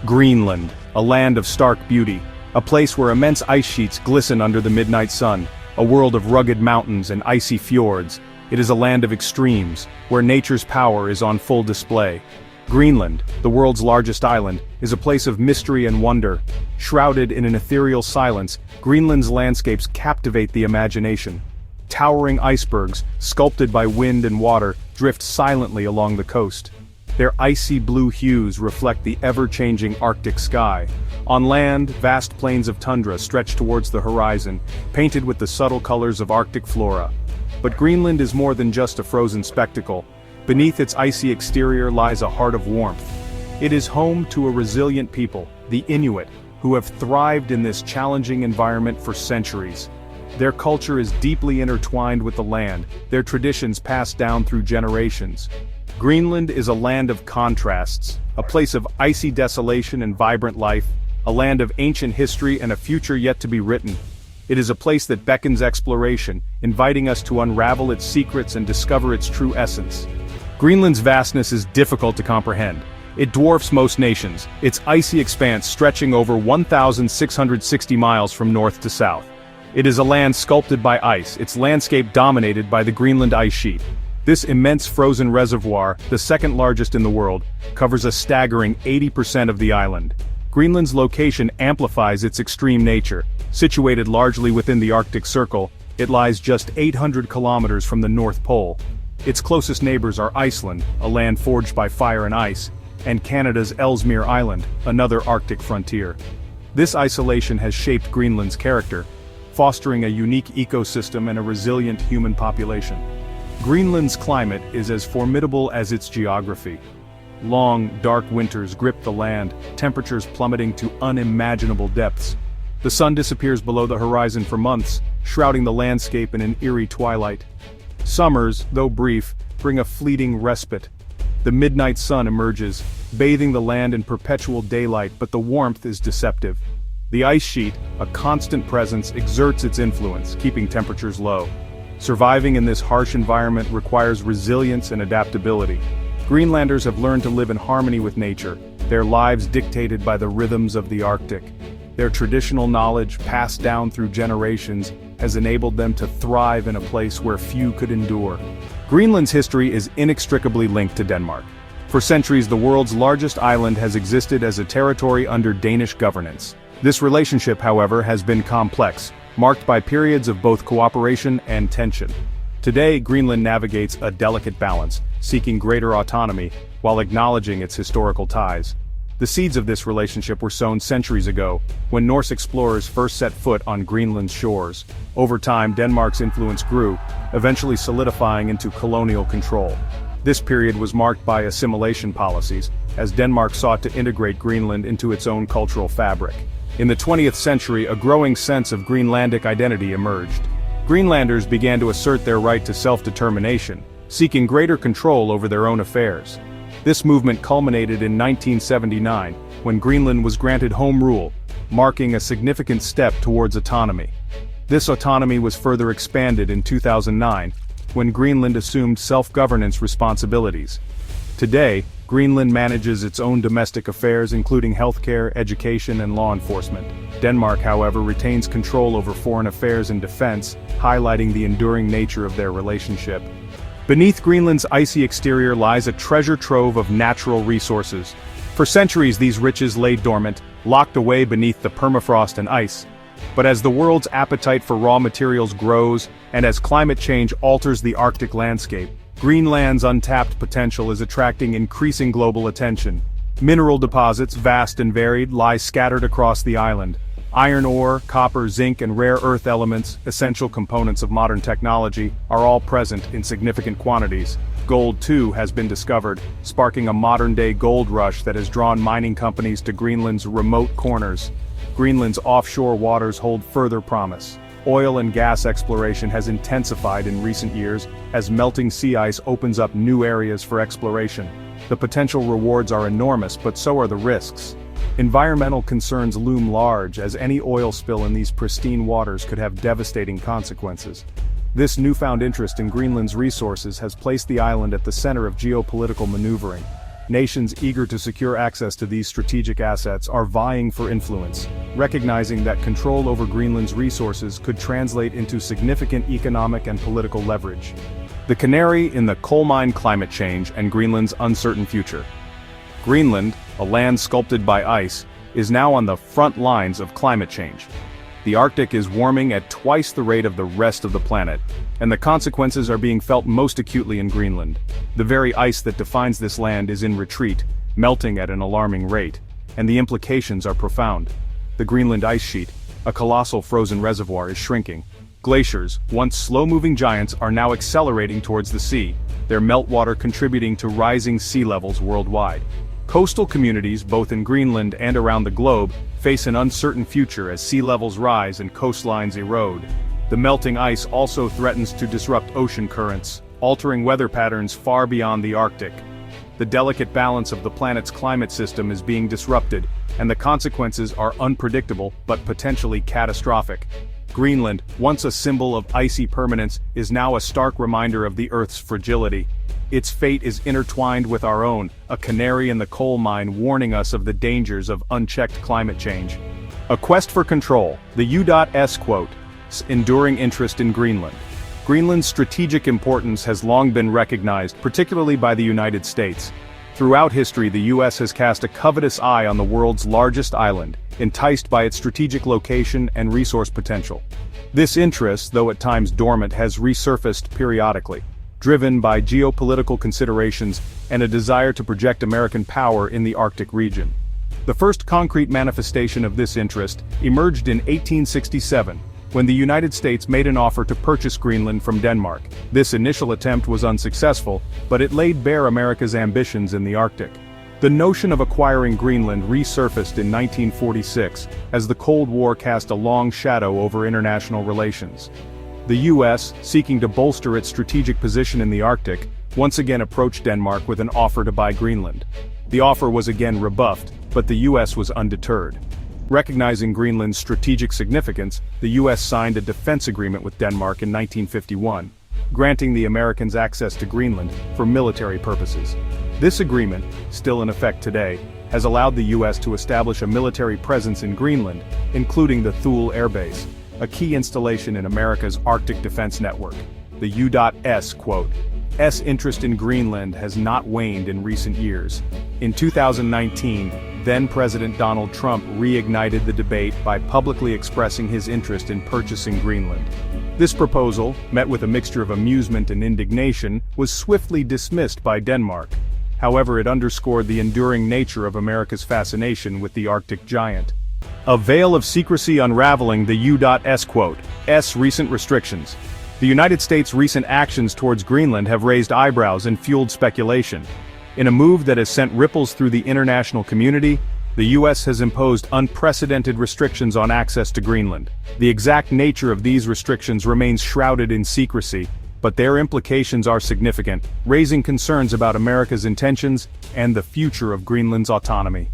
Greenland, a land of stark beauty, a place where immense ice sheets glisten under the midnight sun, a world of rugged mountains and icy fjords. It is a land of extremes, where nature's power is on full display. Greenland, the world's largest island, is a place of mystery and wonder. Shrouded in an ethereal silence, Greenland's landscapes captivate the imagination. Towering icebergs, sculpted by wind and water, drift silently along the coast. Their icy blue hues reflect the ever-changing Arctic sky. On land, vast plains of tundra stretch towards the horizon, painted with the subtle colors of Arctic flora. But Greenland is more than just a frozen spectacle. Beneath its icy exterior lies a heart of warmth. It is home to a resilient people, the Inuit, who have thrived in this challenging environment for centuries. Their culture is deeply intertwined with the land, their traditions passed down through generations. Greenland is a land of contrasts, a place of icy desolation and vibrant life, a land of ancient history and a future yet to be written. It is a place that beckons exploration, inviting us to unravel its secrets and discover its true essence. Greenland's vastness is difficult to comprehend. It dwarfs most nations, its icy expanse stretching over 1,660 miles from north to south. It is a land sculpted by ice, its landscape dominated by the Greenland ice sheet. This immense frozen reservoir, the second largest in the world, covers a staggering 80% of the island. Greenland's location amplifies its extreme nature. Situated largely within the Arctic Circle, it lies just 800 kilometers from the North Pole. Its closest neighbors are Iceland, a land forged by fire and ice, and Canada's Ellesmere Island, another Arctic frontier. This isolation has shaped Greenland's character, fostering a unique ecosystem and a resilient human population. Greenland's climate is as formidable as its geography. Long, dark winters grip the land, temperatures plummeting to unimaginable depths. The sun disappears below the horizon for months, shrouding the landscape in an eerie twilight. Summers, though brief, bring a fleeting respite. The midnight sun emerges, bathing the land in perpetual daylight, but the warmth is deceptive. The ice sheet, a constant presence, exerts its influence, keeping temperatures low. Surviving in this harsh environment requires resilience and adaptability. Greenlanders have learned to live in harmony with nature, their lives dictated by the rhythms of the Arctic. Their traditional knowledge, passed down through generations, has enabled them to thrive in a place where few could endure. Greenland's history is inextricably linked to Denmark. For centuries, the world's largest island has existed as a territory under Danish governance. This relationship, however, has been complex, marked by periods of both cooperation and tension. Today, Greenland navigates a delicate balance, seeking greater autonomy, while acknowledging its historical ties. The seeds of this relationship were sown centuries ago, when Norse explorers first set foot on Greenland's shores. Over time, Denmark's influence grew, eventually solidifying into colonial control. This period was marked by assimilation policies, as Denmark sought to integrate Greenland into its own cultural fabric. In the 20th century, a growing sense of Greenlandic identity emerged. Greenlanders began to assert their right to self-determination, seeking greater control over their own affairs. This movement culminated in 1979, when Greenland was granted home rule, marking a significant step towards autonomy. This autonomy was further expanded in 2009, when Greenland assumed self-governance responsibilities. Today, Greenland manages its own domestic affairs, including healthcare, education, and law enforcement. Denmark, however, retains control over foreign affairs and defense, highlighting the enduring nature of their relationship. Beneath Greenland's icy exterior lies a treasure trove of natural resources. For centuries, these riches lay dormant, locked away beneath the permafrost and ice. But as the world's appetite for raw materials grows, and as climate change alters the Arctic landscape, Greenland's untapped potential is attracting increasing global attention. Mineral deposits, vast and varied, lie scattered across the island. Iron ore, copper, zinc, and rare earth elements, essential components of modern technology, are all present in significant quantities. Gold, too, has been discovered, sparking a modern-day gold rush that has drawn mining companies to Greenland's remote corners. Greenland's offshore waters hold further promise. Oil and gas exploration has intensified in recent years, as melting sea ice opens up new areas for exploration. The potential rewards are enormous, but so are the risks. Environmental concerns loom large, as any oil spill in these pristine waters could have devastating consequences. This newfound interest in Greenland's resources has placed the island at the center of geopolitical maneuvering. nations eager to secure access to these strategic assets are vying for influence, recognizing that control over Greenland's resources could translate into significant economic and political leverage. The canary in the coal mine: climate change and Greenland's uncertain future. Greenland, a land sculpted by ice, is now on the front lines of climate change. The Arctic is warming at twice the rate of the rest of the planet, and the consequences are being felt most acutely in Greenland. The very ice that defines this land is in retreat, melting at an alarming rate, and the implications are profound. The Greenland ice sheet, a colossal frozen reservoir, is shrinking. Glaciers, once slow-moving giants, are now accelerating towards the sea, their meltwater contributing to rising sea levels worldwide. Coastal communities, both in Greenland and around the globe, face an uncertain future as sea levels rise and coastlines erode. The melting ice also threatens to disrupt ocean currents, altering weather patterns far beyond the Arctic. The delicate balance of the planet's climate system is being disrupted, and the consequences are unpredictable but potentially catastrophic. Greenland, once a symbol of icy permanence, is now a stark reminder of the Earth's fragility. Its fate is intertwined with our own, a canary in the coal mine warning us of the dangers of unchecked climate change. A quest for control, the U.S. quote, enduring interest in Greenland. Greenland's strategic importance has long been recognized, particularly by the United States. Throughout history, the U.S. has cast a covetous eye on the world's largest island, enticed by its strategic location and resource potential. This interest, though at times dormant, has resurfaced periodically, driven by geopolitical considerations and a desire to project American power in the Arctic region. The first concrete manifestation of this interest emerged in 1867, when the United States made an offer to purchase Greenland from Denmark. This initial attempt was unsuccessful, but it laid bare America's ambitions in the Arctic. The notion of acquiring Greenland resurfaced in 1946, as the Cold War cast a long shadow over international relations. The U.S., seeking to bolster its strategic position in the Arctic, once again approached Denmark with an offer to buy Greenland. The offer was again rebuffed, but the U.S. was undeterred. Recognizing Greenland's strategic significance, the U.S. signed a defense agreement with Denmark in 1951, granting the Americans access to Greenland for military purposes. This agreement, still in effect today, has allowed the U.S. to establish a military presence in Greenland, including the Thule Air Base, a key installation in America's Arctic defense network. The U.S. quote, "S interest in Greenland has not waned in recent years." In 2019, then-President Donald Trump reignited the debate by publicly expressing his interest in purchasing Greenland. This proposal, met with a mixture of amusement and indignation, was swiftly dismissed by Denmark. However, it underscored the enduring nature of America's fascination with the Arctic giant. A veil of secrecy unraveling the U.S. quote, "S recent restrictions." The United States' recent actions towards Greenland have raised eyebrows and fueled speculation. In a move that has sent ripples through the international community, the U.S. has imposed unprecedented restrictions on access to Greenland. The exact nature of these restrictions remains shrouded in secrecy, but their implications are significant, raising concerns about America's intentions and the future of Greenland's autonomy.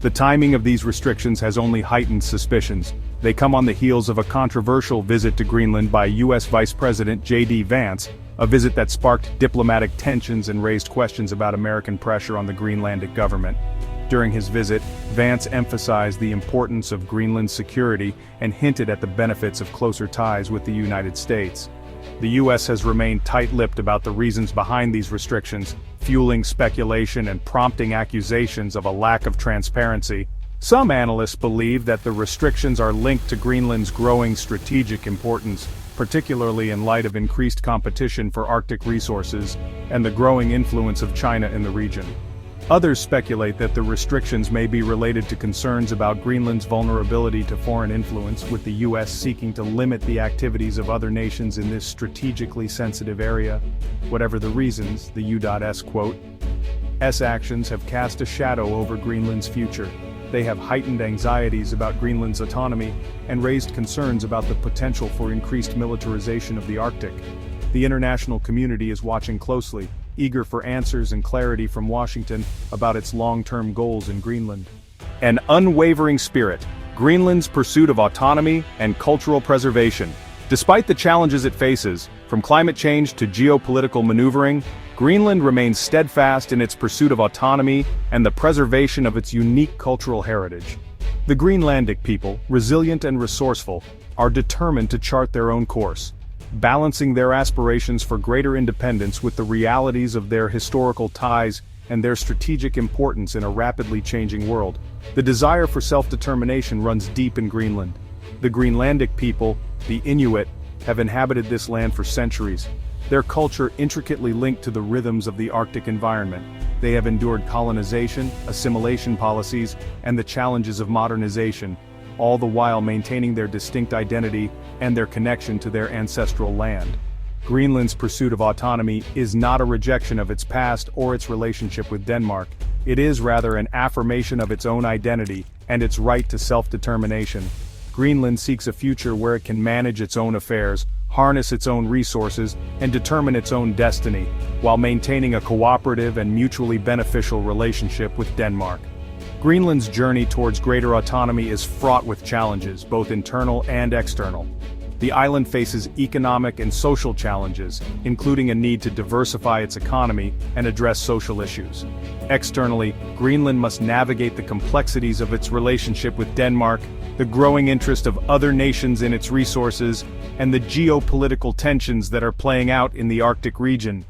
The timing of these restrictions has only heightened suspicions. They come on the heels of a controversial visit to Greenland by U.S. Vice President J.D. Vance, a visit that sparked diplomatic tensions and raised questions about American pressure on the Greenlandic government. During his visit, Vance emphasized the importance of Greenland's security and hinted at the benefits of closer ties with the United States. The U.S. has remained tight-lipped about the reasons behind these restrictions, fueling speculation and prompting accusations of a lack of transparency. Some analysts believe that the restrictions are linked to Greenland's growing strategic importance, particularly in light of increased competition for Arctic resources and the growing influence of China in the region. Others speculate that the restrictions may be related to concerns about Greenland's vulnerability to foreign influence, with the U.S. seeking to limit the activities of other nations in this strategically sensitive area. Whatever the reasons, the U.S. quote, "S actions have cast a shadow over Greenland's future. They have heightened anxieties about Greenland's autonomy and raised concerns about the potential for increased militarization of the Arctic. The international community is watching closely, eager for answers and clarity from Washington about its long-term goals in Greenland." An unwavering spirit, Greenland's pursuit of autonomy and cultural preservation. Despite the challenges it faces, from climate change to geopolitical maneuvering, Greenland remains steadfast in its pursuit of autonomy and the preservation of its unique cultural heritage. The Greenlandic people, resilient and resourceful, are determined to chart their own course, balancing their aspirations for greater independence with the realities of their historical ties and their strategic importance in a rapidly changing world. The desire for self-determination runs deep in Greenland. The Greenlandic people, the Inuit, have inhabited this land for centuries. Their culture intricately linked to the rhythms of the Arctic environment. They have endured colonization, assimilation policies, and the challenges of modernization, all the while maintaining their distinct identity and their connection to their ancestral land. Greenland's pursuit of autonomy is not a rejection of its past or its relationship with Denmark. It is rather an affirmation of its own identity and its right to self-determination. Greenland seeks a future where it can manage its own affairs, harness its own resources, and determine its own destiny, while maintaining a cooperative and mutually beneficial relationship with Denmark. Greenland's journey towards greater autonomy is fraught with challenges, both internal and external. The island faces economic and social challenges, including a need to diversify its economy and address social issues. Externally, Greenland must navigate the complexities of its relationship with Denmark, the growing interest of other nations in its resources, and the geopolitical tensions that are playing out in the Arctic region.